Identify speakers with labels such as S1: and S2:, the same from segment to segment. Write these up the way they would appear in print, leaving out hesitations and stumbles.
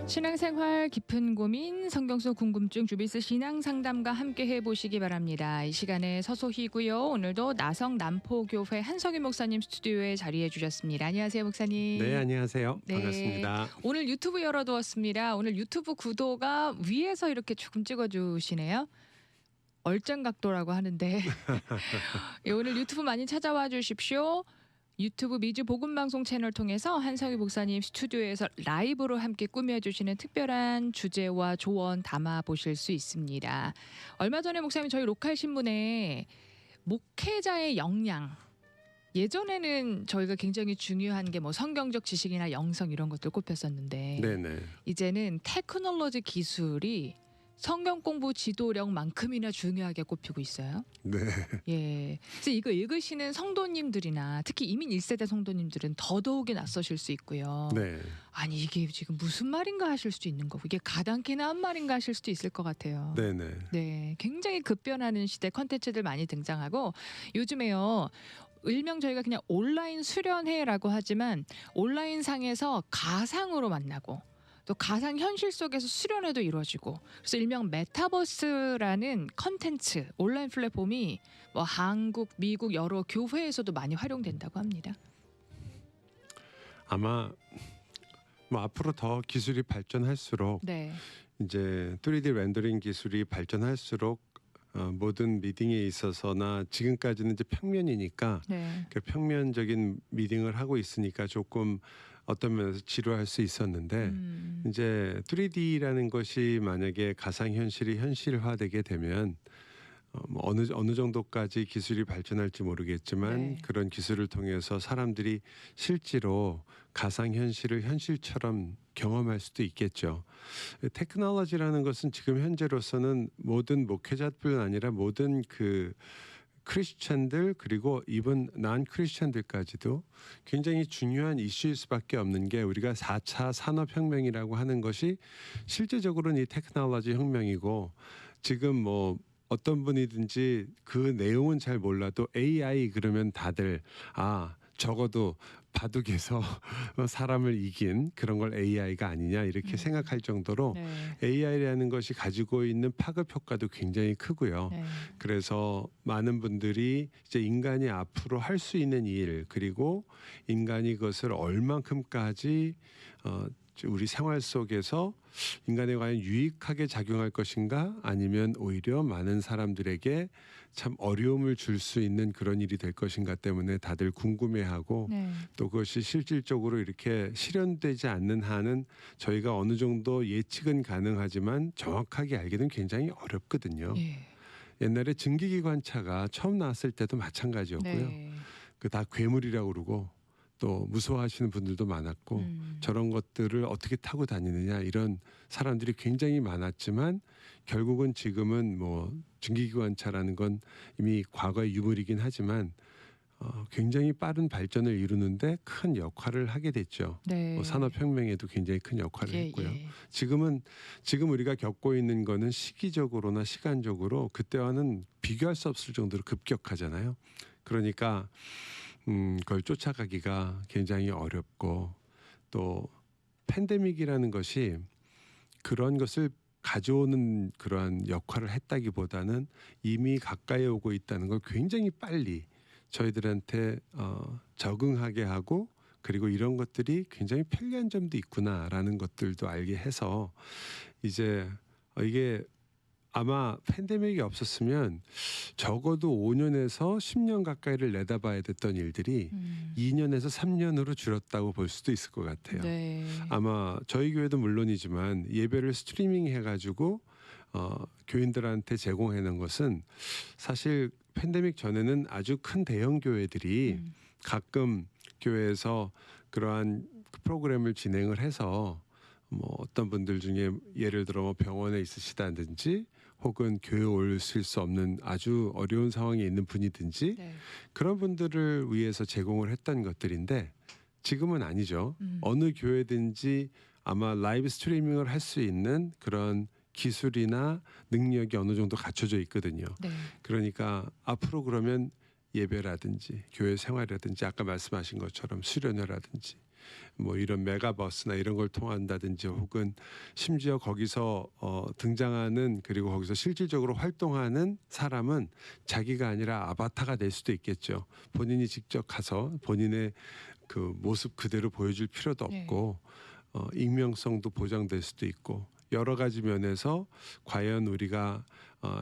S1: 신앙생활 깊은 고민, 성경 속 궁금증 주비스 신앙상담과 함께 해보시기 바랍니다. 이 시간에 서소희고요. 오늘도 나성 남포교회 한석윤 목사님 스튜디오에 자리해 주셨습니다. 안녕하세요, 목사님.
S2: 네, 안녕하세요.
S1: 네.
S2: 반갑습니다.
S1: 오늘 유튜브 열어두었습니다. 오늘 유튜브 구도가 위에서 이렇게 조금 찍어주시네요. 얼짱각도라고 하는데 예, 오늘 유튜브 많이 찾아와 주십시오. 유튜브 미주 복음방송 채널 통해서 한석희 목사님 스튜디오에서 라이브로 함께 꾸며주시는 특별한 주제와 조언 담아보실 수 있습니다. 얼마 전에 목사님 저희 로컬 신문에 목회자의 역량, 예전에는 저희가 굉장히 중요한 게 뭐 성경적 지식이나 영성 이런 것들 꼽혔었는데
S2: 네네.
S1: 이제는 테크놀로지 기술이 성경 공부 지도력만큼이나 중요하게 꼽히고 있어요.
S2: 네.
S1: 예. 그래서 이거 읽으시는 성도님들이나 특히 이민 1세대 성도님들은 더더욱이 낯서실 수 있고요.
S2: 네.
S1: 아니 이게 지금 무슨 말인가 하실 수도 있는 거고 이게 가당키나 한 말인가 하실 수도 있을 것 같아요.
S2: 네네.
S1: 네. 굉장히 급변하는 시대 컨텐츠들 많이 등장하고 요즘에요. 일명 저희가 그냥 온라인 수련회라고 하지만 온라인 상에서 가상으로 만나고 또 가상 현실 속에서 수련회도 이루어지고 그래서 일명 메타버스라는 컨텐츠 온라인 플랫폼이 뭐 한국, 미국 여러 교회에서도 많이 활용된다고 합니다.
S2: 아마 뭐 앞으로 더 기술이 발전할수록
S1: 네.
S2: 이제 3D 렌더링 기술이 발전할수록 모든 미팅에 있어서나 지금까지는 이제 평면이니까
S1: 네.
S2: 그 평면적인 미팅을 하고 있으니까 조금 어떤 면에서 지루할 수 있었는데 이제 3D라는 것이 만약에 가상현실이 현실화되게 되면 뭐 어느 정도까지 기술이 발전할지 모르겠지만
S1: 네.
S2: 그런 기술을 통해서 사람들이 실제로 가상현실을 현실처럼 경험할 수도 있겠죠. 테크놀로지라는 것은 지금 현재로서는 모든 목회자뿐 아니라 모든 그 크리스찬들 그리고 이번 난 크리스찬들까지도 굉장히 중요한 이슈일 수밖에 없는 게 우리가 4차 산업혁명이라고 하는 것이 실제적으로는 이 테크놀로지 혁명이고 지금 뭐 어떤 분이든지 그 내용은 잘 몰라도 AI 그러면 다들 적어도 바둑에서 사람을 이긴 그런 걸 AI가 아니냐 이렇게 생각할 정도로
S1: 네.
S2: AI라는 것이 가지고 있는 파급 효과도 굉장히 크고요.
S1: 네.
S2: 그래서 많은 분들이 이제 인간이 앞으로 할 수 있는 일 그리고 인간이 그것을 얼만큼까지 우리 생활 속에서 인간에 과연 유익하게 작용할 것인가 아니면 오히려 많은 사람들에게 참 어려움을 줄 수 있는 그런 일이 될 것인가 때문에 다들 궁금해하고
S1: 네.
S2: 또 그것이 실질적으로 이렇게 실현되지 않는 한은 저희가 어느 정도 예측은 가능하지만 정확하게 알기는 굉장히 어렵거든요.
S1: 네.
S2: 옛날에 증기기관차가 처음 나왔을 때도 마찬가지였고요.
S1: 네.
S2: 그 다 괴물이라고 그러고 또 무서워하시는 분들도 많았고 저런 것들을 어떻게 타고 다니느냐 이런 사람들이 굉장히 많았지만 결국은 지금은 뭐 증기기관차라는 건 이미 과거의 유물이긴 하지만 굉장히 빠른 발전을 이루는데 큰 역할을 하게 됐죠.
S1: 네.
S2: 뭐 산업혁명에도 굉장히 큰 역할을 했고요.
S1: 예.
S2: 지금 우리가 겪고 있는 거는 시기적으로나 시간적으로 그때와는 비교할 수 없을 정도로 급격하잖아요. 그러니까 그걸 쫓아가기가 굉장히 어렵고 또 팬데믹이라는 것이 그런 것을 가져오는 그러한 역할을 했다기보다는 이미 가까이 오고 있다는 걸 굉장히 빨리 저희들한테 적응하게 하고 그리고 이런 것들이 굉장히 편리한 점도 있구나라는 것들도 알게 해서 이제 이게 아마 팬데믹이 없었으면 적어도 5년에서 10년 가까이를 내다봐야 됐던 일들이 2년에서 3년으로 줄었다고 볼 수도 있을 것 같아요.
S1: 네.
S2: 아마 저희 교회도 물론이지만 예배를 스트리밍 해가지고 교인들한테 제공해 놓은 것은 사실 팬데믹 전에는 아주 큰 대형 교회들이 가끔 교회에서 그러한 프로그램을 진행을 해서 뭐 어떤 분들 중에 예를 들어 뭐 병원에 있으시다든지 혹은 교회에 오실 수 없는 아주 어려운 상황에 있는 분이든지
S1: 네.
S2: 그런 분들을 위해서 제공을 했던 것들인데 지금은 아니죠. 어느 교회든지 아마 라이브 스트리밍을 할 수 있는 그런 기술이나 능력이 어느 정도 갖춰져 있거든요.
S1: 네.
S2: 그러니까 앞으로 그러면 예배라든지 교회 생활이라든지 아까 말씀하신 것처럼 수련회라든지 뭐 이런 메가버스나 이런 걸 통한다든지 혹은 심지어 거기서 등장하는 그리고 거기서 실질적으로 활동하는 사람은 자기가 아니라 아바타가 될 수도 있겠죠. 본인이 직접 가서 본인의 그 모습 그대로 보여줄 필요도
S1: 네.
S2: 없고 익명성도 보장될 수도 있고 여러 가지 면에서 과연 우리가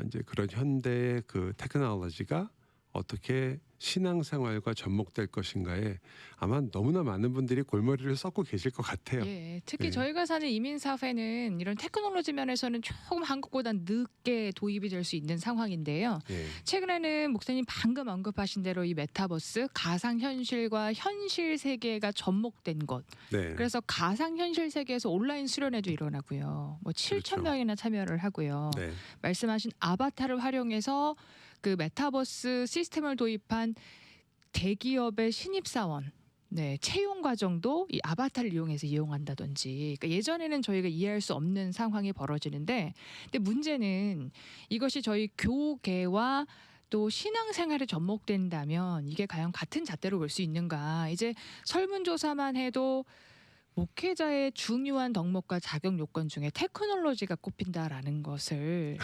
S2: 이제 그런 현대의 그 테크놀로지가 어떻게 신앙생활과 접목될 것인가에 아마 너무나 많은 분들이 골머리를 썩고 계실 것 같아요.
S1: 예, 특히
S2: 예.
S1: 저희가 사는 이민 사회는 이런 테크놀로지 면에서는 조금 한국보다 늦게 도입이 될 수 있는 상황인데요.
S2: 예.
S1: 최근에는 목사님 방금 언급하신 대로 이 메타버스 가상 현실과 현실 세계가 접목된 것.
S2: 네.
S1: 그래서 가상 현실 세계에서 온라인 수련회도 일어나고요. 뭐 7천
S2: 그렇죠.
S1: 명이나 참여를 하고요.
S2: 네.
S1: 말씀하신 아바타를 활용해서 그 메타버스 시스템을 도입한 대기업의 신입사원 네, 채용 과정도 이 아바타를 이용해서 이용한다든지 그러니까 예전에는 저희가 이해할 수 없는 상황이 벌어지는데 근데 문제는 이것이 저희 교계와 또 신앙생활에 접목된다면 이게 과연 같은 잣대로 볼 수 있는가 이제 설문조사만 해도 목회자의 중요한 덕목과 자격 요건 중에 테크놀로지가 꼽힌다라는 것을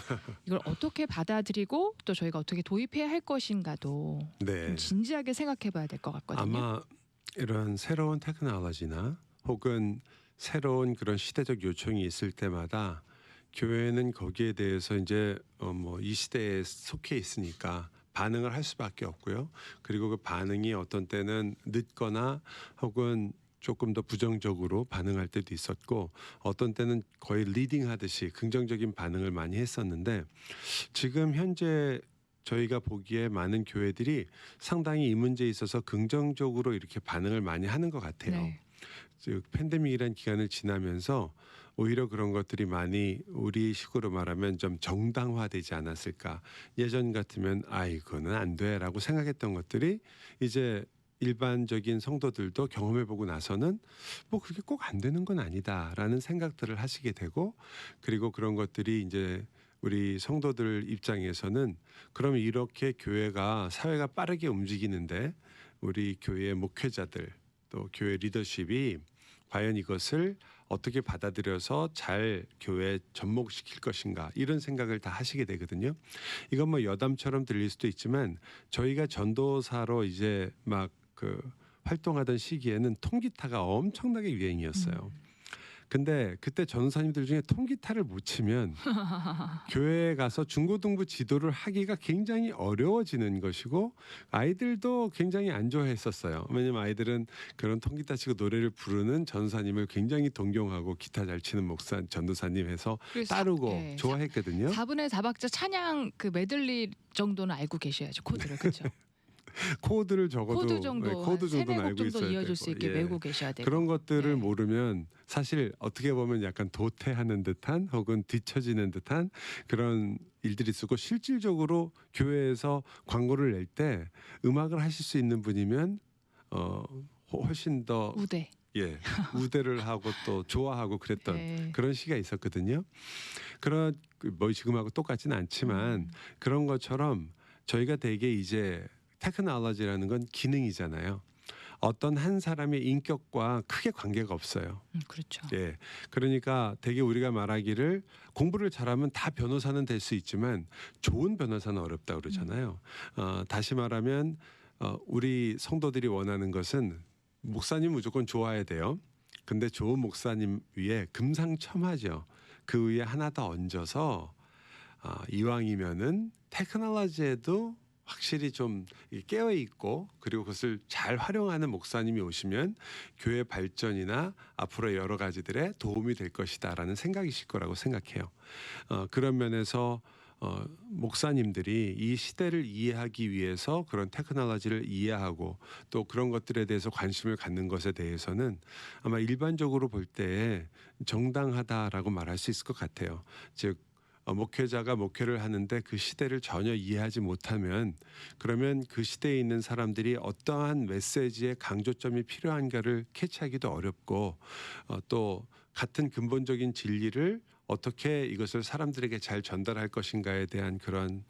S1: 이걸 어떻게 받아들이고 또 저희가 어떻게 도입해야 할 것인가도
S2: 네.
S1: 좀 진지하게 생각해봐야 될 것 같거든요.
S2: 아마 이런 새로운 테크놀로지나 혹은 새로운 그런 시대적 요청이 있을 때마다 교회는 거기에 대해서 이제 뭐 이 시대에 속해 있으니까 반응을 할 수밖에 없고요. 그리고 그 반응이 어떤 때는 늦거나 혹은 조금 더 부정적으로 반응할 때도 있었고 어떤 때는 거의 리딩하듯이 긍정적인 반응을 많이 했었는데 지금 현재 저희가 보기에 많은 교회들이 상당히 이 문제에 있어서 긍정적으로 이렇게 반응을 많이 하는 것 같아요.
S1: 네.
S2: 즉 팬데믹이란 기간을 지나면서 오히려 그런 것들이 많이 우리식으로 말하면 좀 정당화되지 않았을까. 예전 같으면 이거는 안 돼라고 생각했던 것들이 이제 일반적인 성도들도 경험해보고 나서는 뭐 그게 꼭 안 되는 건 아니다라는 생각들을 하시게 되고 그리고 그런 것들이 이제 우리 성도들 입장에서는 그럼 이렇게 교회가 사회가 빠르게 움직이는데 우리 교회의 목회자들 또 교회 리더십이 과연 이것을 어떻게 받아들여서 잘 교회에 접목시킬 것인가 이런 생각을 다 하시게 되거든요. 이건 뭐 여담처럼 들릴 수도 있지만 저희가 전도사로 이제 막 그 활동하던 시기에는 통기타가 엄청나게 유행이었어요. 근데 그때 전도사님들 중에 통기타를 못 치면 교회에 가서 중고등부 지도를 하기가 굉장히 어려워지는 것이고 아이들도 굉장히 안 좋아했었어요. 왜냐면 아이들은 그런 통기타 치고 노래를 부르는 전도사님을 굉장히 동경하고 기타 잘 치는 목사 전도사님 해서 따르고
S1: 예,
S2: 좋아했거든요.
S1: 4분의 4박자 찬양 그 메들리 정도는 알고 계셔야죠. 코드를 그렇죠.
S2: 코드를 적어도
S1: 코드 정도
S2: 네, 코드
S1: 한 세네
S2: 정도는
S1: 곡
S2: 알고
S1: 정도
S2: 있어야
S1: 이어줄 수
S2: 되고,
S1: 있게
S2: 예.
S1: 외우고 계셔야 되고
S2: 그런 것들을
S1: 예.
S2: 모르면 사실 어떻게 보면 약간 도태하는 듯한 혹은 뒤처지는 듯한 그런 일들이 있었고 실질적으로 교회에서 광고를 낼 때 음악을 하실 수 있는 분이면 훨씬 더
S1: 우대.
S2: 예, 우대를 하고 또 좋아하고 그랬던
S1: 예.
S2: 그런 시기가 있었거든요. 그런 뭐 지금하고 똑같지는 않지만 그런 것처럼 저희가 되게 이제 테크놀로지라는 건 기능이잖아요. 어떤 한 사람의 인격과 크게 관계가 없어요.
S1: 그렇죠.
S2: 예. 그러니까 되게 우리가 말하기를 공부를 잘하면 다 변호사는 될 수 있지만 좋은 변호사는 어렵다 그러잖아요. 다시 말하면 우리 성도들이 원하는 것은 목사님 무조건 좋아야 돼요. 근데 좋은 목사님 위에 금상첨화죠. 그 위에 하나 더 얹어서 이왕이면은 테크놀로지에도 확실히 좀 깨어 있고 그리고 그것을 잘 활용하는 목사님이 오시면 교회 발전이나 앞으로 여러 가지들에 도움이 될 것이다라는 생각이실 거라고 생각해요. 그런 면에서 목사님들이 이 시대를 이해하기 위해서 그런 테크놀로지를 이해하고 또 그런 것들에 대해서 관심을 갖는 것에 대해서는 아마 일반적으로 볼 때 정당하다라고 말할 수 있을 것 같아요. 즉 목회자가 목회를 하는데 그 시대를 전혀 이해하지 못하면 그러면 그 시대에 있는 사람들이 어떠한 메시지의 강조점이 필요한가를 캐치하기도 어렵고 또 같은 근본적인 진리를 어떻게 이것을 사람들에게 잘 전달할 것인가에 대한 그런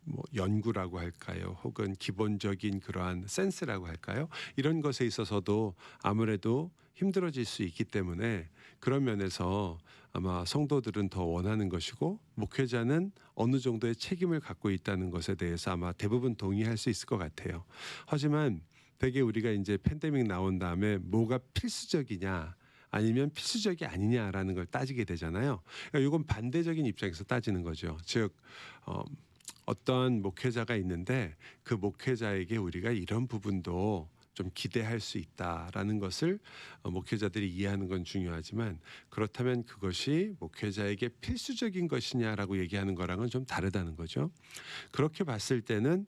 S2: 뭐 연구라고 할까요? 혹은 기본적인 그러한 센스라고 할까요? 이런 것에 있어서도 아무래도 힘들어질 수 있기 때문에 그런 면에서 아마 성도들은 더 원하는 것이고 목회자는 어느 정도의 책임을 갖고 있다는 것에 대해서 아마 대부분 동의할 수 있을 것 같아요. 하지만 되게 우리가 이제 팬데믹 나온 다음에 뭐가 필수적이냐 아니면 필수적이 아니냐라는 걸 따지게 되잖아요. 그러니까 이건 반대적인 입장에서 따지는 거죠. 즉 어떤 목회자가 있는데 그 목회자에게 우리가 이런 부분도 좀 기대할 수 있다라는 것을 목회자들이 이해하는 건 중요하지만 그렇다면 그것이 목회자에게 필수적인 것이냐라고 얘기하는 거랑은 좀 다르다는 거죠. 그렇게 봤을 때는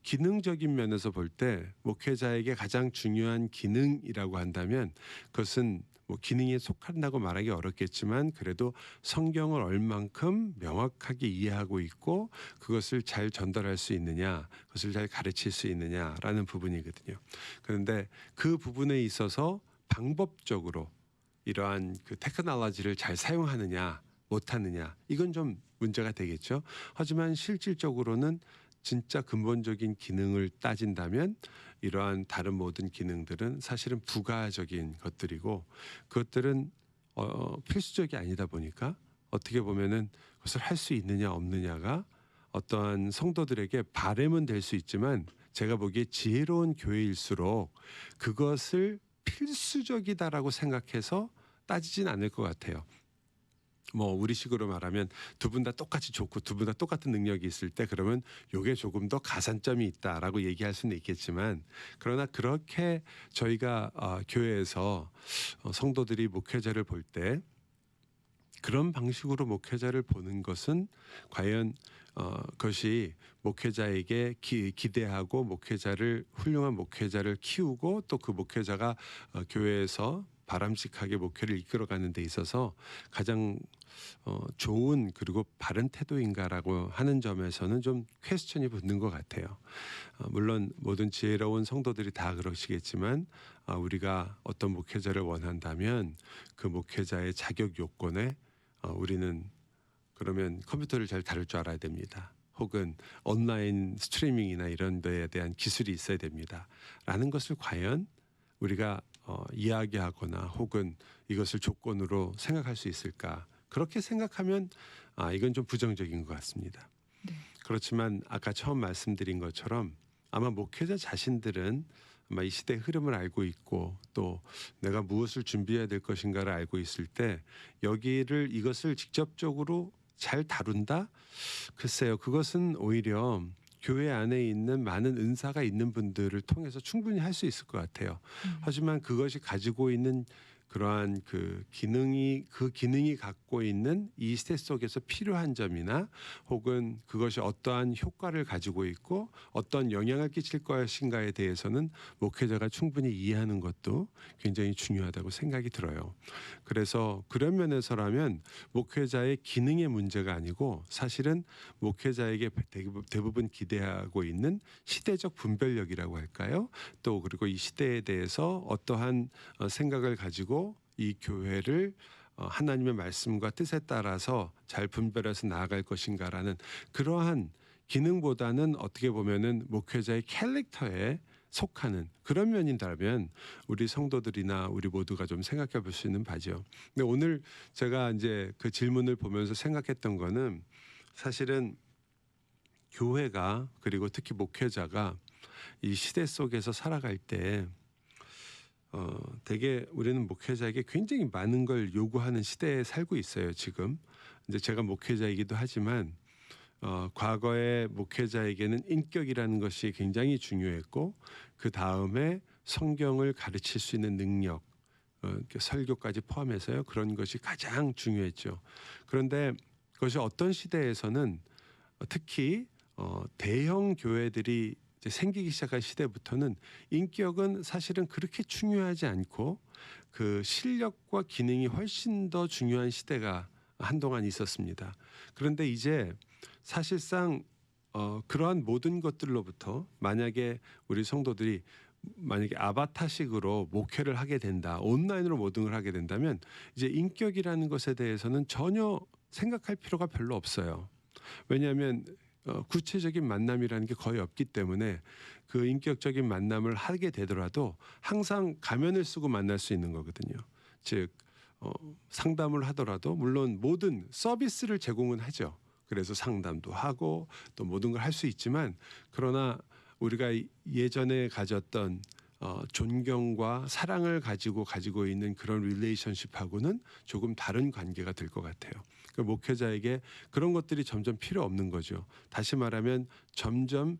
S2: 기능적인 면에서 볼 때 목회자에게 가장 중요한 기능이라고 한다면 그것은 뭐 기능에 속한다고 말하기 어렵겠지만 그래도 성경을 얼만큼 명확하게 이해하고 있고 그것을 잘 전달할 수 있느냐, 그것을 잘 가르칠 수 있느냐라는 부분이거든요. 그런데 그 부분에 있어서 방법적으로 이러한 그 테크놀로지를 잘 사용하느냐 못하느냐 이건 좀 문제가 되겠죠. 하지만 실질적으로는 진짜 근본적인 기능을 따진다면 이러한 다른 모든 기능들은 사실은 부가적인 것들이고 그것들은 필수적이 아니다 보니까 어떻게 보면은 그것을 할 수 있느냐 없느냐가 어떠한 성도들에게 바램은 될 수 있지만 제가 보기에 지혜로운 교회일수록 그것을 필수적이다라고 생각해서 따지진 않을 것 같아요. 뭐 우리식으로 말하면 두 분 다 똑같이 좋고 두 분 다 똑같은 능력이 있을 때 그러면 요게 조금 더 가산점이 있다라고 얘기할 수는 있겠지만 그러나 그렇게 저희가 교회에서 성도들이 목회자를 볼 때 그런 방식으로 목회자를 보는 것은 과연 그것이 목회자에게 기대하고 목회자를 훌륭한 목회자를 키우고 또 그 목회자가 교회에서 바람직하게 목회를 이끌어가는 데 있어서 가장 좋은 그리고 바른 태도인가라고 하는 점에서는 좀 퀘스천이 붙는 것 같아요. 물론 모든 지혜로운 성도들이 다 그러시겠지만 우리가 어떤 목회자를 원한다면 그 목회자의 자격 요건에 우리는 그러면 컴퓨터를 잘 다룰 줄 알아야 됩니다. 혹은 온라인 스트리밍이나 이런 데에 대한 기술이 있어야 됩니다. 라는 것을 과연 우리가 이야기하거나 혹은 이것을 조건으로 생각할 수 있을까? 그렇게 생각하면 이건 좀 부정적인 것 같습니다.
S1: 네.
S2: 그렇지만 아까 처음 말씀드린 것처럼 아마 목회자 자신들은 아마 이 시대의 흐름을 알고 있고 또 내가 무엇을 준비해야 될 것인가를 알고 있을 때 이것을 직접적으로 잘 다룬다? 글쎄요. 그것은 오히려 교회 안에 있는 많은 은사가 있는 분들을 통해서 충분히 할 수 있을 것 같아요. 하지만 그것이 가지고 있는 그러한 그 기능이 갖고 있는 이 시대 속에서 필요한 점이나 혹은 그것이 어떠한 효과를 가지고 있고 어떤 영향을 끼칠 것인가에 대해서는 목회자가 충분히 이해하는 것도 굉장히 중요하다고 생각이 들어요. 그래서 그런 면에서라면 목회자의 기능의 문제가 아니고 사실은 목회자에게 대부분 기대하고 있는 시대적 분별력이라고 할까요? 또 그리고 이 시대에 대해서 어떠한 생각을 가지고 이 교회를 하나님의 말씀과 뜻에 따라서 잘 분별해서 나아갈 것인가라는 그러한 기능보다는 어떻게 보면은 목회자의 캐릭터에 속하는 그런 면인다면 우리 성도들이나 우리 모두가 좀 생각해 볼 수 있는 바죠. 근데 오늘 제가 이제 그 질문을 보면서 생각했던 거는 사실은 교회가 그리고 특히 목회자가 이 시대 속에서 살아갈 때 되게 우리는 목회자에게 굉장히 많은 걸 요구하는 시대에 살고 있어요. 지금 이제 제가 목회자이기도 하지만 과거의 목회자에게는 인격이라는 것이 굉장히 중요했고 그 다음에 성경을 가르칠 수 있는 능력, 설교까지 포함해서요. 그런 것이 가장 중요했죠. 그런데 그것이 어떤 시대에서는 특히 대형 교회들이 이제 생기기 시작한 시대부터는 인격은 사실은 그렇게 중요하지 않고 그 실력과 기능이 훨씬 더 중요한 시대가 한동안 있었습니다. 그런데 이제 사실상 그러한 모든 것들로부터 만약에 우리 성도들이 만약에 아바타식으로 목회를 하게 된다, 온라인으로 모든 걸 하게 된다면 이제 인격이라는 것에 대해서는 전혀 생각할 필요가 별로 없어요. 왜냐하면 구체적인 만남이라는 게 거의 없기 때문에 그 인격적인 만남을 하게 되더라도 항상 가면을 쓰고 만날 수 있는 거거든요. 즉 상담을 하더라도 물론 모든 서비스를 제공은 하죠. 그래서 상담도 하고 또 모든 걸 할 수 있지만 그러나 우리가 예전에 가졌던 존경과 사랑을 가지고 있는 그런 릴레이션십하고는 조금 다른 관계가 될 것 같아요. 그 목회자에게 그런 것들이 점점 필요 없는 거죠. 다시 말하면 점점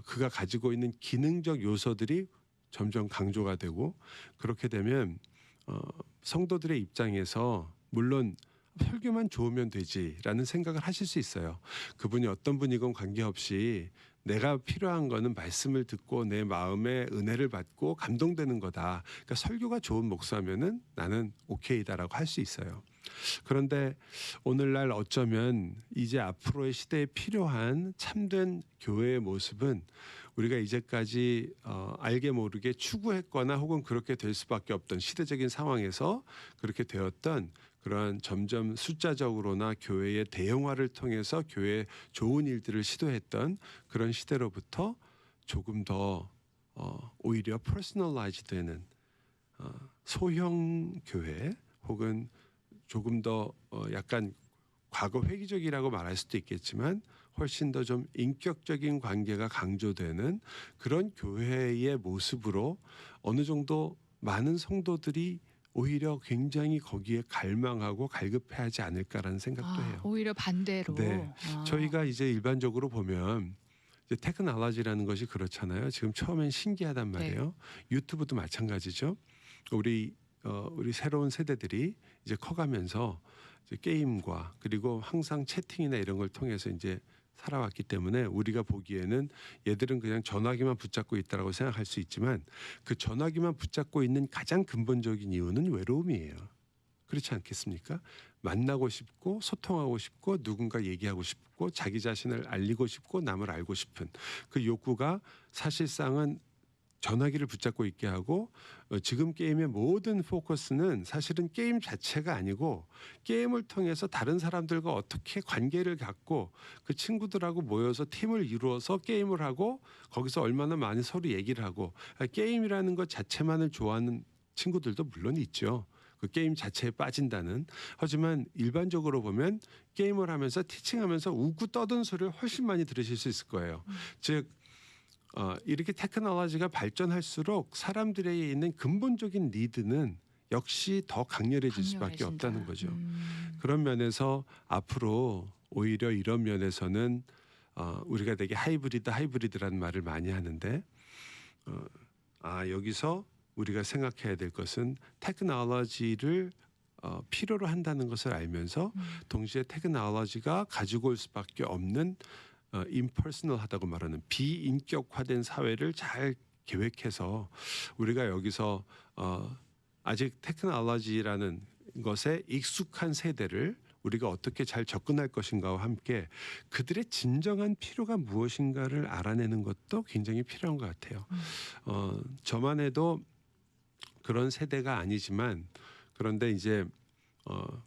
S2: 그가 가지고 있는 기능적 요소들이 점점 강조가 되고 그렇게 되면 성도들의 입장에서 물론 설교만 좋으면 되지라는 생각을 하실 수 있어요. 그분이 어떤 분이건 관계없이 내가 필요한 거는 말씀을 듣고 내 마음에 은혜를 받고 감동되는 거다. 그러니까 설교가 좋은 목사면은 나는 오케이다라고 할 수 있어요. 그런데 오늘날 어쩌면 이제 앞으로의 시대에 필요한 참된 교회의 모습은 우리가 이제까지 알게 모르게 추구했거나 혹은 그렇게 될 수밖에 없던 시대적인 상황에서 그렇게 되었던 그러한 점점 숫자적으로나 교회의 대형화를 통해서 교회의 좋은 일들을 시도했던 그런 시대로부터 조금 더 오히려 퍼스널라이즈 되는 소형 교회 혹은 조금 더 약간 과거 회귀적이라고 말할 수도 있겠지만 훨씬 더 좀 인격적인 관계가 강조되는 그런 교회의 모습으로 어느 정도 많은 성도들이 오히려 굉장히 거기에 갈망하고 갈급해하지 않을까라는 생각도 해요.
S1: 오히려 반대로.
S2: 네, 저희가 이제 일반적으로 보면 이제 테크놀로지라는 것이 그렇잖아요. 지금 처음엔 신기하단 말이에요. 유튜브도 마찬가지죠. 우리 새로운 세대들이 이제 커가면서 이제 게임과 그리고 항상 채팅이나 이런 걸 통해서 이제 살아왔기 때문에 우리가 보기에는 얘들은 그냥 전화기만 붙잡고 있다라고 생각할 수 있지만 그 전화기만 붙잡고 있는 가장 근본적인 이유는 외로움이에요. 그렇지 않겠습니까? 만나고 싶고 소통하고 싶고 누군가 얘기하고 싶고 자기 자신을 알리고 싶고 남을 알고 싶은 그 욕구가 사실상은 전화기를 붙잡고 있게 하고 지금 게임의 모든 포커스는 사실은 게임 자체가 아니고 게임을 통해서 다른 사람들과 어떻게 관계를 갖고 그 친구들하고 모여서 팀을 이루어서 게임을 하고 거기서 얼마나 많이 서로 얘기를 하고 게임이라는 것 자체만을 좋아하는 친구들도 물론 있죠. 그 게임 자체에 빠진다는. 하지만 일반적으로 보면 게임을 하면서 티칭하면서 웃고 떠든 소리를 훨씬 많이 들으실 수 있을 거예요. 즉 이렇게 테크놀로지가 발전할수록 사람들에게 있는 근본적인 니드는 역시 더 강렬해질 수밖에 없다는 거죠. 그런 면에서 앞으로 오히려 이런 면에서는 우리가 되게 하이브리드라는 말을 많이 하는데 여기서 우리가 생각해야 될 것은 테크놀로지를 필요로 한다는 것을 알면서 동시에 테크놀로지가 가지고 올 수밖에 없는 임퍼스널하다고 말하는 비인격화된 사회를 잘 계획해서 우리가 여기서 아직 테크놀로지라는 것에 익숙한 세대를 우리가 어떻게 잘 접근할 것인가와 함께 그들의 진정한 필요가 무엇인가를 알아내는 것도 굉장히 필요한 것 같아요. 저만 해도 그런 세대가 아니지만 그런데 이제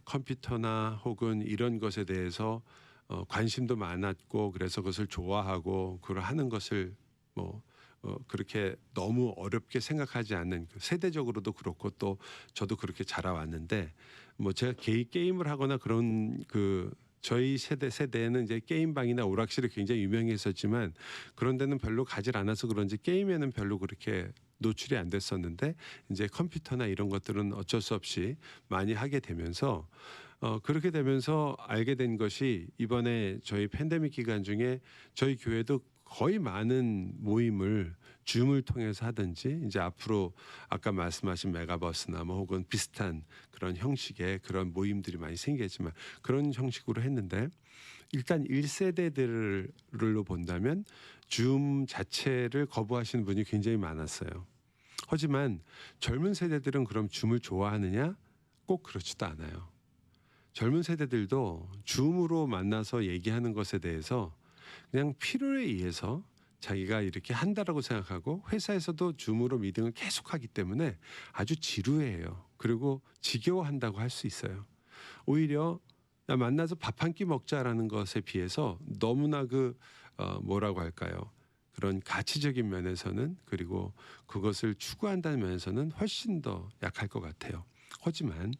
S2: 컴퓨터나 혹은 이런 것에 대해서 관심도 많았고 그래서 그것을 좋아하고 그걸 하는 것을 그렇게 너무 어렵게 생각하지 않는 세대적으로도 그렇고 또 저도 그렇게 자라왔는데 제가 게임을 하거나 그런 저희 세대에는 이제 게임방이나 오락실이 굉장히 유명했었지만 그런 데는 별로 가질 않아서 그런지 게임에는 별로 그렇게 노출이 안 됐었는데 이제 컴퓨터나 이런 것들은 어쩔 수 없이 많이 하게 되면서 그렇게 되면서 알게 된 것이 이번에 저희 팬데믹 기간 중에 저희 교회도 거의 많은 모임을 줌을 통해서 하든지 이제 앞으로 아까 말씀하신 메가버스나 혹은 비슷한 그런 형식의 그런 모임들이 많이 생기겠지만 그런 형식으로 했는데 일단 1세대들로 본다면 줌 자체를 거부하시는 분이 굉장히 많았어요. 하지만 젊은 세대들은 그럼 줌을 좋아하느냐? 꼭 그렇지도 않아요. 젊은 세대들도 줌으로 만나서 얘기하는 것에 대해서 그냥 필요에 의해서 자기가 이렇게 한다라고 생각하고 회사에서도 줌으로 미팅을 계속하기 때문에 아주 지루해요. 그리고 지겨워한다고 할 수 있어요. 오히려 야, 만나서 밥 한 끼 먹자라는 것에 비해서 너무나 뭐라고 할까요? 그런 가치적인 면에서는 그리고 그것을 추구한다는 면에서는 훨씬 더 약할 것 같아요. 하지만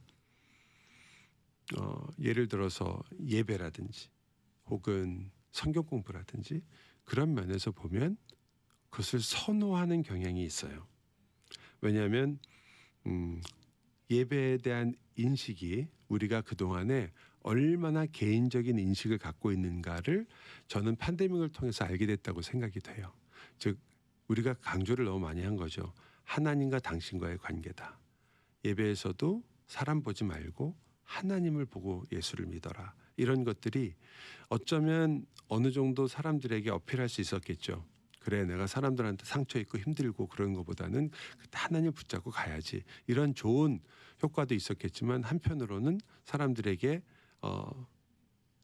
S2: 예를 들어서 예배라든지 혹은 성경 공부라든지 그런 면에서 보면 그것을 선호하는 경향이 있어요. 왜냐하면 예배에 대한 인식이 우리가 그동안에 얼마나 개인적인 인식을 갖고 있는가를 저는 팬데믹을 통해서 알게 됐다고 생각이 돼요. 즉 우리가 강조를 너무 많이 한 거죠. 하나님과 당신과의 관계다. 예배에서도 사람 보지 말고 하나님을 보고 예수를 믿어라. 이런 것들이 어쩌면 어느 정도 사람들에게 어필할 수 있었겠죠. 그래 내가 사람들한테 상처 있고 힘들고 그런 것보다는 하나님 붙잡고 가야지. 이런 좋은 효과도 있었겠지만 한편으로는 사람들에게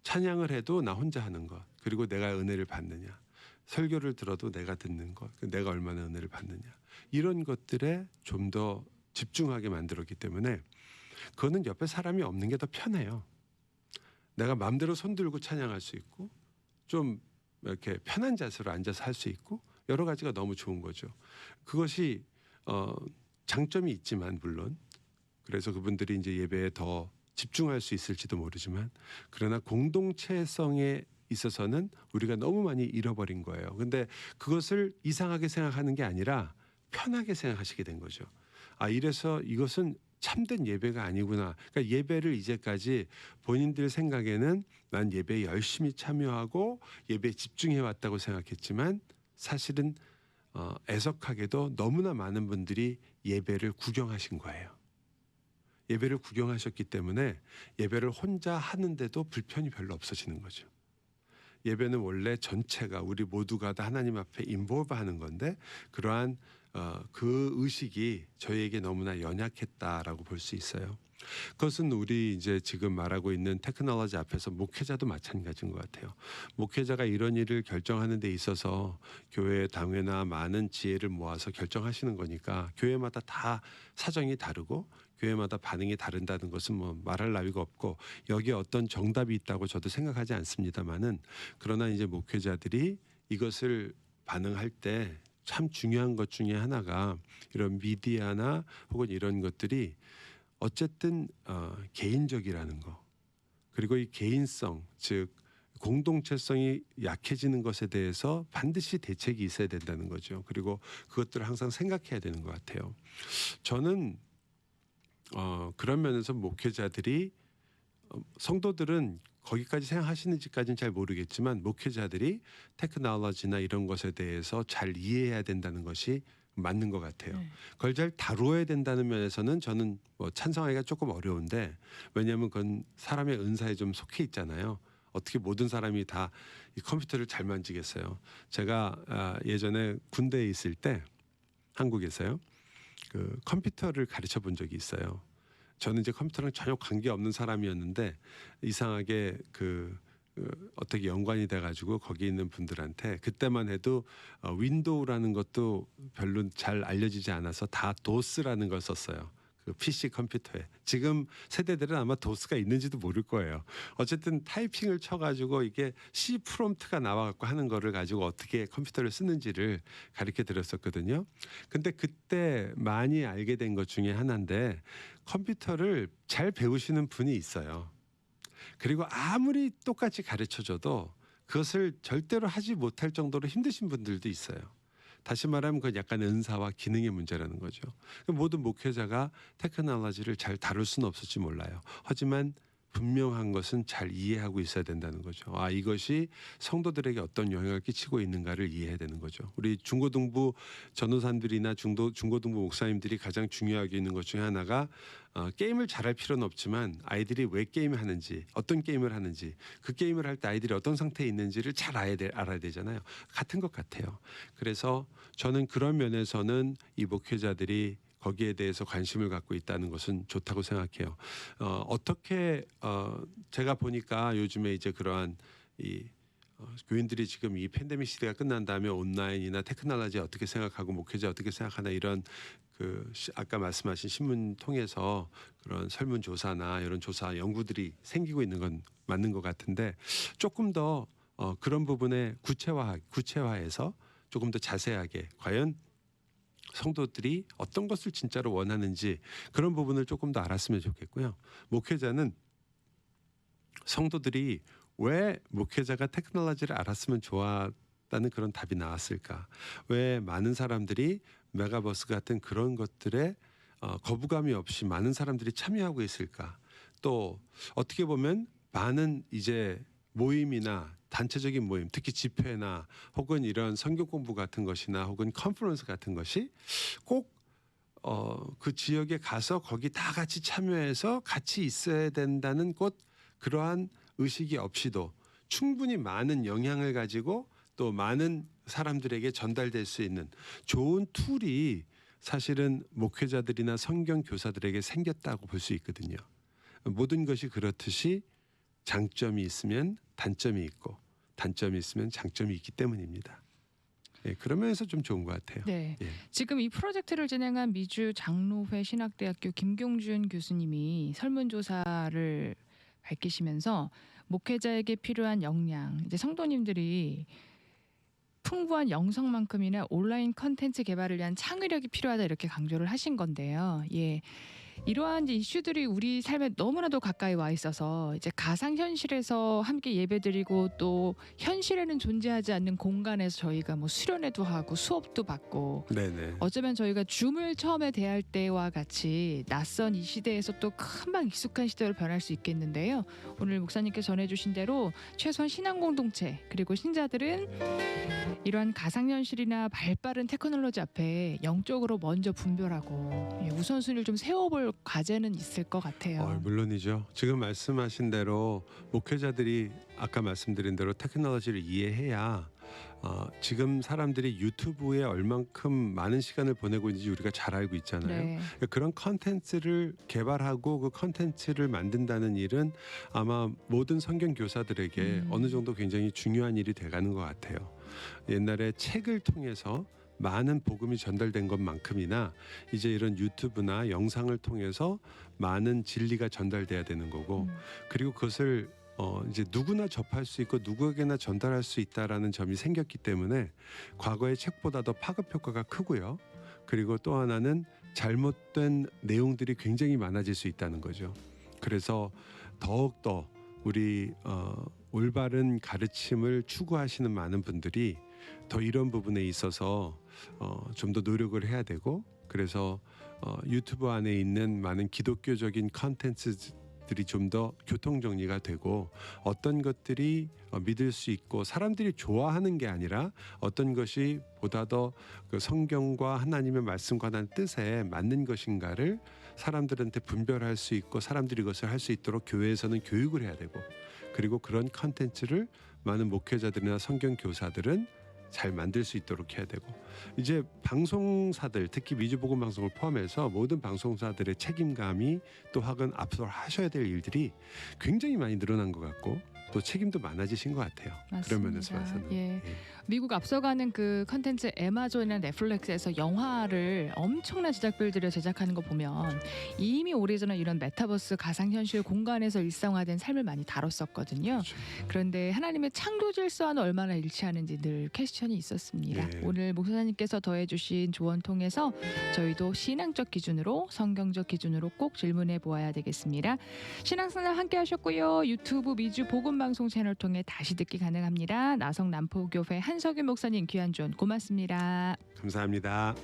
S2: 찬양을 해도 나 혼자 하는 것 그리고 내가 은혜를 받느냐. 설교를 들어도 내가 듣는 것 내가 얼마나 은혜를 받느냐. 이런 것들에 좀 더 집중하게 만들었기 때문에 그거는 옆에 사람이 없는 게 더 편해요. 내가 마음대로 손 들고 찬양할 수 있고 좀 이렇게 편한 자세로 앉아서 할 수 있고 여러 가지가 너무 좋은 거죠. 그것이 장점이 있지만 물론 그래서 그분들이 이제 예배에 더 집중할 수 있을지도 모르지만 그러나 공동체성에 있어서는 우리가 너무 많이 잃어버린 거예요. 근데 그것을 이상하게 생각하는 게 아니라 편하게 생각하시게 된 거죠. 아 이래서 이것은 참된 예배가 아니구나. 그러니까 예배를 이제까지 본인들 생각에는 난 예배에 열심히 참여하고 예배에 집중해 왔다고 생각했지만 사실은 애석하게도 너무나 많은 분들이 예배를 구경하신 거예요. 예배를 구경하셨기 때문에 예배를 혼자 하는데도 불편이 별로 없어지는 거죠. 예배는 원래 전체가 우리 모두가 다 하나님 앞에 인볼브하는 건데 그러한 그 의식이 저희에게 너무나 연약했다라고 볼 수 있어요. 그것은 우리 이제 지금 말하고 있는 테크놀로지 앞에서 목회자도 마찬가지인 것 같아요. 목회자가 이런 일을 결정하는 데 있어서 교회 당회나 많은 지혜를 모아서 결정하시는 거니까 교회마다 다 사정이 다르고 교회마다 반응이 다른다는 것은 뭐 말할 나위가 없고 여기에 어떤 정답이 있다고 저도 생각하지 않습니다만은 그러나 이제 목회자들이 이것을 반응할 때 참 중요한 것 중에 하나가 이런 미디어나 혹은 이런 것들이 어쨌든 개인적이라는 거 그리고 이 개인성 즉 공동체성이 약해지는 것에 대해서 반드시 대책이 있어야 된다는 거죠. 그리고 그것들을 항상 생각해야 되는 것 같아요. 저는 그런 면에서 목회자들이 성도들은 거기까지 생각하시는지까지는 잘 모르겠지만 목회자들이 테크놀로지나 이런 것에 대해서 잘 이해해야 된다는 것이 맞는 것 같아요. 그걸 잘 다루어야 된다는 면에서는 저는 뭐 찬성하기가 조금 어려운데 왜냐하면 그건 사람의 은사에 좀 속해 있잖아요. 어떻게 모든 사람이 다 이 컴퓨터를 잘 만지겠어요. 제가 예전에 군대에 있을 때 한국에서요. 그 컴퓨터를 가르쳐 본 적이 있어요. 저는 이제 컴퓨터랑 전혀 관계 없는 사람이었는데 이상하게 어떻게 연관이 돼가지고 거기 있는 분들한테 그때만 해도 윈도우라는 것도 별로 잘 알려지지 않아서 다 도스라는 걸 썼어요. 그 PC 컴퓨터에. 지금 세대들은 아마 도스가 있는지도 모를 거예요. 어쨌든 타이핑을 쳐가지고 이게 C 프롬프트가 나와갖고 하는 거를 가지고 어떻게 컴퓨터를 쓰는지를 가르쳐 드렸었거든요. 근데 그때 많이 알게 된 것 중에 하나인데 컴퓨터를 잘 배우시는 분이 있어요. 그리고 아무리 똑같이 가르쳐줘도 그것을 절대로 하지 못할 정도로 힘드신 분들도 있어요. 다시 말하면 그건 약간 은사와 기능의 문제라는 거죠. 모든 목회자가 테크놀로지를 잘 다룰 수는 없을지 몰라요. 하지만 분명한 것은 잘 이해하고 있어야 된다는 거죠. 아 이것이 성도들에게 어떤 영향을 끼치고 있는가를 이해해야 되는 거죠. 우리 중고등부 전도사님들이나 중고등부 목사님들이 가장 중요하게 있는 것 중에 하나가 게임을 잘할 필요는 없지만 아이들이 왜 게임을 하는지 어떤 게임을 하는지 그 게임을 할 때 아이들이 어떤 상태에 있는지를 잘 알아야 되잖아요. 같은 것 같아요. 그래서 저는 그런 면에서는 이 목회자들이 거기에 대해서 관심을 갖고 있다는 것은 좋다고 생각해요. 어떻게 제가 보니까 요즘에 이제 그러한 이 교인들이 지금 이 팬데믹 시대가 끝난 다음에 온라인이나 테크놀로지 어떻게 생각하고 목회자 어떻게 생각하나 이런 아까 말씀하신 신문 통해서 그런 설문조사나 이런 조사 연구들이 생기고 있는 건 맞는 것 같은데 조금 더 그런 부분에 구체화해서 조금 더 자세하게 과연 성도들이 어떤 것을 진짜로 원하는지 그런 부분을 조금 더 알았으면 좋겠고요. 목회자는 성도들이 왜 목회자가 테크놀로지를 알았으면 좋았다는 그런 답이 나왔을까? 왜 많은 사람들이 메가버스 같은 그런 것들에 거부감이 없이 많은 사람들이 참여하고 있을까? 또 어떻게 보면 많은 이제 모임이나 단체적인 모임, 특히 집회나 혹은 이런 성경 공부 같은 것이나 혹은 컨퍼런스 같은 것이 꼭 그 지역에 가서 거기 다 같이 참여해서 같이 있어야 된다는 곧 그러한 의식이 없이도 충분히 많은 영향을 가지고 또 많은 사람들에게 전달될 수 있는 좋은 툴이 사실은 목회자들이나 성경 교사들에게 생겼다고 볼 수 있거든요. 모든 것이 그렇듯이 장점이 있으면 단점이 있고 단점이 있으면 장점이 있기 때문입니다. 예, 그런 면에서 좀 좋은 것 같아요.
S1: 네.
S2: 예.
S1: 지금 이 프로젝트를 진행한 미주 장로회 신학대학교 김경준 교수님이 설문조사를 밝히시면서 목회자에게 필요한 역량, 이제 성도님들이 풍부한 영성만큼이나 온라인 컨텐츠 개발을 위한 창의력이 필요하다 이렇게 강조를 하신 건데요. 예. 이러한 이제 이슈들이 우리 삶에 너무나도 가까이 와 있어서 이제 가상현실에서 함께 예배드리고 또 현실에는 존재하지 않는 공간에서 저희가 뭐 수련회도 하고 수업도 받고
S2: 네네.
S1: 어쩌면 저희가 줌을 처음에 대할 때와 같이 낯선 이 시대에서 또 금방 익숙한 시대로 변할 수 있겠는데요. 오늘 목사님께 전해주신 대로 최소한 신앙 공동체 그리고 신자들은 이러한 가상현실이나 발빠른 테크놀로지 앞에 영적으로 먼저 분별하고 우선순위를 좀 세워볼 과제는 있을 것 같아요.
S2: 물론이죠. 지금 말씀하신 대로 목회자들이 아까 말씀드린 대로 테크놀로지를 이해해야 지금 사람들이 유튜브에 얼만큼 많은 시간을 보내고 있는지 우리가 잘 알고 있잖아요.
S1: 네.
S2: 그런 컨텐츠를 개발하고 그 컨텐츠를 만든다는 일은 아마 모든 성경 교사들에게 어느 정도 굉장히 중요한 일이 돼가는 것 같아요. 옛날에 책을 통해서 많은 복음이 전달된 것만큼이나 이제 이런 유튜브나 영상을 통해서 많은 진리가 전달돼야 되는 거고 그리고 그것을 이제 누구나 접할 수 있고 누구에게나 전달할 수 있다라는 점이 생겼기 때문에 과거의 책보다 더 파급 효과가 크고요. 그리고 또 하나는 잘못된 내용들이 굉장히 많아질 수 있다는 거죠. 그래서 더욱더 우리 올바른 가르침을 추구하시는 많은 분들이 더 이런 부분에 있어서 좀 더 노력을 해야 되고 그래서 유튜브 안에 있는 많은 기독교적인 컨텐츠들이 좀 더 교통 정리가 되고 어떤 것들이 믿을 수 있고 사람들이 좋아하는 게 아니라 어떤 것이 보다 더 그 성경과 하나님의 말씀과 하나님의 뜻에 맞는 것인가를 사람들한테 분별할 수 있고 사람들이 이것을 할 수 있도록 교회에서는 교육을 해야 되고 그리고 그런 컨텐츠를 많은 목회자들이나 성경 교사들은 잘 만들 수 있도록 해야 되고 이제 방송사들 특히 미주복음 방송을 포함해서 모든 방송사들의 책임감이 또 혹은 앞으로 하셔야 될 일들이 굉장히 많이 늘어난 것 같고 또 책임도 많아지신 것 같아요.
S1: 맞습니다.
S2: 그런 면에서 봐서는.
S1: 예. 미국 앞서가는 그 컨텐츠 애마존이나 넷플릭스에서 영화를 엄청난 제작비를 제작하는 거 보면 이미 오래전에 이런 메타버스 가상현실 공간에서 일상화된 삶을 많이 다뤘었거든요.
S2: 그렇죠.
S1: 그런데 하나님의 창조 질서와는 얼마나 일치하는지 늘 퀘스천이 있었습니다.
S2: 네.
S1: 오늘 목사님께서 더해주신 조언 통해서 저희도 신앙적 기준으로 성경적 기준으로 꼭 질문해 보아야 되겠습니다. 신앙생활 함께 하셨고요. 유튜브 미주 복음방송 채널 통해 다시 듣기 가능합니다. 나성 남포교회 한석윤 목사님 귀한 조언 고맙습니다.
S2: 감사합니다.